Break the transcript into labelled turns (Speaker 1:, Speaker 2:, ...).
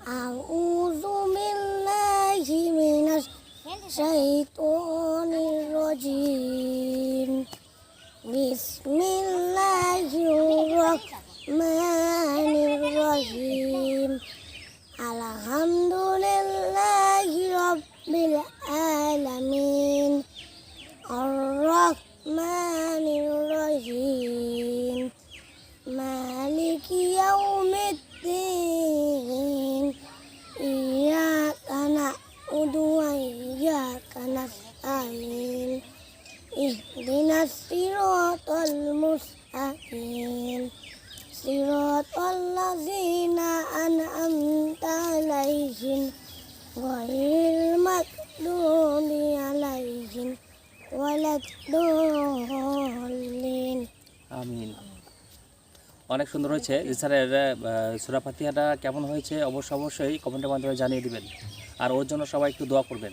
Speaker 1: أعوذ بالله من الشيطان الرجيم بسم الله الرحمن الرحيم الحمد لله رب العالمين الرحمن الرحيم مالك يوم الدين إياك نعبد وإياك نستعين اهدنا الصراط المستقيم صراط الذين أنعمت عليهم غير المغضوب عليهم ولا الضالين
Speaker 2: আমিন। অনেক সুন্দর হয়েছে। স্যারের সূরা ফাতিহাটা কেমন হয়েছে অবশ্যই কমেন্টের মাধ্যমে জানিয়ে দিবেন, আর ওর জন্য সবাই একটু দোয়া করবেন।